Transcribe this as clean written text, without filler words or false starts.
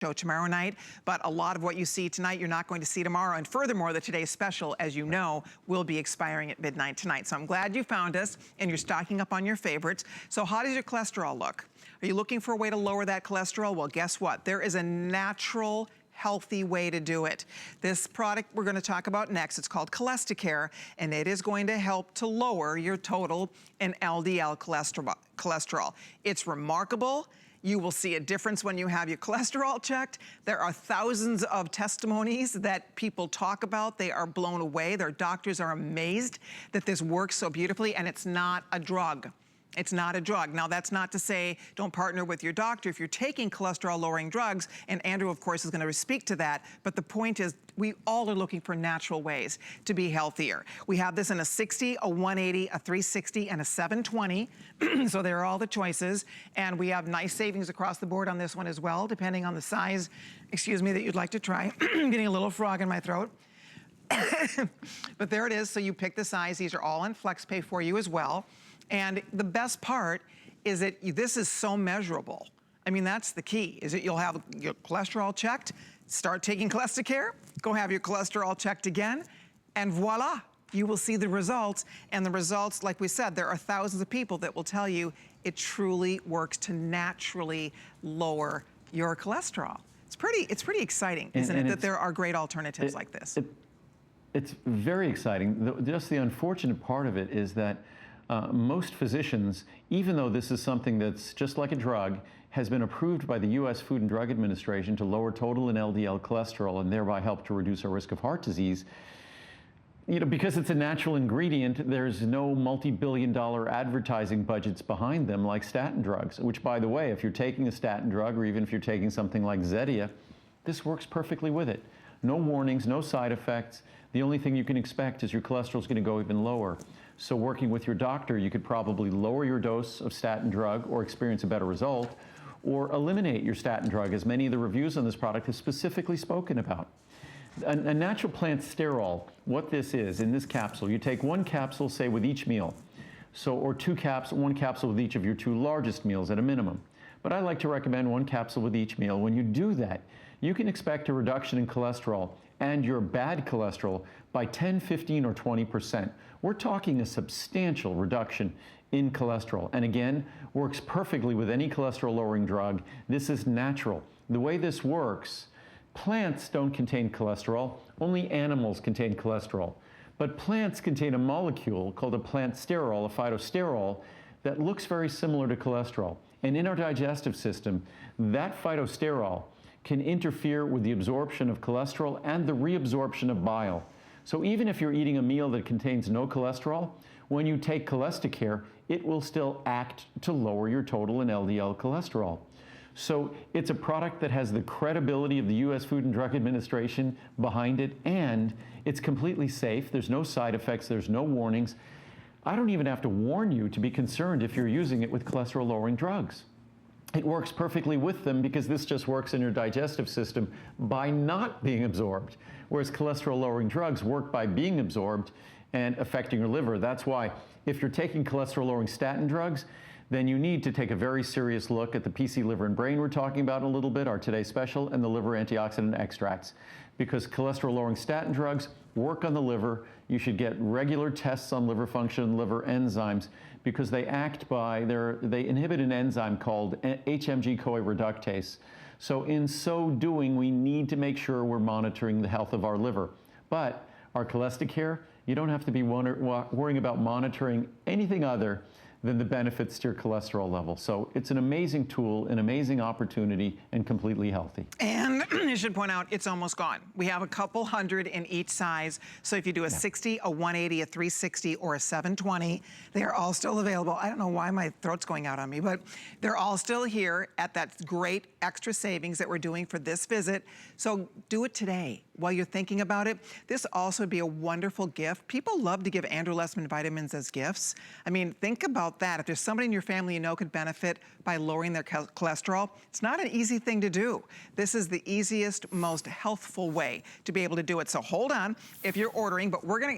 show tomorrow night, but a lot of what you see tonight, you're not going to see tomorrow. And furthermore, the today's special, as you know, will be expiring at midnight tonight. So I'm glad you found us and you're stocking up on your favorites. So how does your cholesterol look? Are you looking for a way to lower that cholesterol? Well, guess what? There is a natural, healthy way to do it. This product we're going to talk about next, it's called CholestaCare, and it is going to help to lower your total and LDL cholesterol. It's remarkable. You will see a difference when you have your cholesterol checked. There are thousands of testimonies that people talk about. They are blown away. Their doctors are amazed that this works so beautifully, and it's not a drug. It's not a drug. Now, that's not to say don't partner with your doctor if you're taking cholesterol-lowering drugs, and Andrew, of course, is going to speak to that, but the point is we all are looking for natural ways to be healthier. We have this in a 60, a 180, a 360, and a 720, so there are all the choices, and we have nice savings across the board on this one as well, depending on the size, excuse me, that you'd like to try. I'm getting a little frog in my throat. But there it is, so you pick the size. These are all on FlexPay for you as well. And the best part is that this is so measurable. I mean, that's the key, is that you'll have your cholesterol checked, start taking CholestaCare, go have your cholesterol checked again, and voila, you will see the results. And the results, like we said, there are thousands of people that will tell you it truly works to naturally lower your cholesterol. It's pretty exciting, isn't it, that there are great alternatives like this? It's very exciting. Just the unfortunate part of it is that most physicians, even though this is something that's just like a drug, has been approved by the U.S. Food and Drug Administration to lower total and LDL cholesterol and thereby help to reduce our risk of heart disease. You know, because it's a natural ingredient, there's no multi-billion-dollar advertising budgets behind them like statin drugs, which, by the way, if you're taking a statin drug or even if you're taking something like Zetia, this works perfectly with it. No warnings, no side effects. The only thing you can expect is your cholesterol is going to go even lower. So working with your doctor, you could probably lower your dose of statin drug or experience a better result, or eliminate your statin drug, as many of the reviews on this product have specifically spoken about. A natural plant sterol, what this is in this capsule, you take one capsule, say, with each meal. So, or one capsule with each of your two largest meals at a minimum. But I like to recommend one capsule with each meal. When you do that, you can expect a reduction in cholesterol and your bad cholesterol by 10, 15, or 20%. We're talking a substantial reduction in cholesterol. And again, works perfectly with any cholesterol-lowering drug. This is natural. The way this works, plants don't contain cholesterol, only animals contain cholesterol. But plants contain a molecule called a plant sterol, a phytosterol, that looks very similar to cholesterol. And in our digestive system, that phytosterol can interfere with the absorption of cholesterol and the reabsorption of bile. So even if you're eating a meal that contains no cholesterol, when you take CholestaCare, it will still act to lower your total and LDL cholesterol. So it's a product that has the credibility of the U.S. Food and Drug Administration behind it, and it's completely safe. There's no side effects, there's no warnings. I don't even have to warn you to be concerned if you're using it with cholesterol-lowering drugs. It works perfectly with them because this just works in your digestive system by not being absorbed, whereas cholesterol-lowering drugs work by being absorbed and affecting your liver. That's why if you're taking cholesterol-lowering statin drugs, then you need to take a very serious look at the PC liver and brain we're talking about in a little bit, our today's special, and the liver antioxidant extracts. Because cholesterol-lowering statin drugs work on the liver. You should get regular tests on liver function, liver enzymes, because they they inhibit an enzyme called HMG-CoA reductase. So in so doing, we need to make sure we're monitoring the health of our liver. But our CholestaCare, you don't have to be worrying about monitoring anything other than the benefits to your cholesterol level. So it's an amazing tool, an amazing opportunity, and completely healthy. And I should point out, it's almost gone. We have a couple hundred in each size. So if you do a 60, a 180, a 360, or a 720, they are all still available. I don't know why my throat's going out on me, but they're all still here at that great extra savings that we're doing for this visit. So do it today while you're thinking about it. This also would be a wonderful gift. People love to give Andrew Lessman vitamins as gifts. I mean, think about that. If there's somebody in your family you know could benefit by lowering their cholesterol, it's not an easy thing to do. This is the easiest, most healthful way to be able to do it. So hold on if you're ordering, but we're going to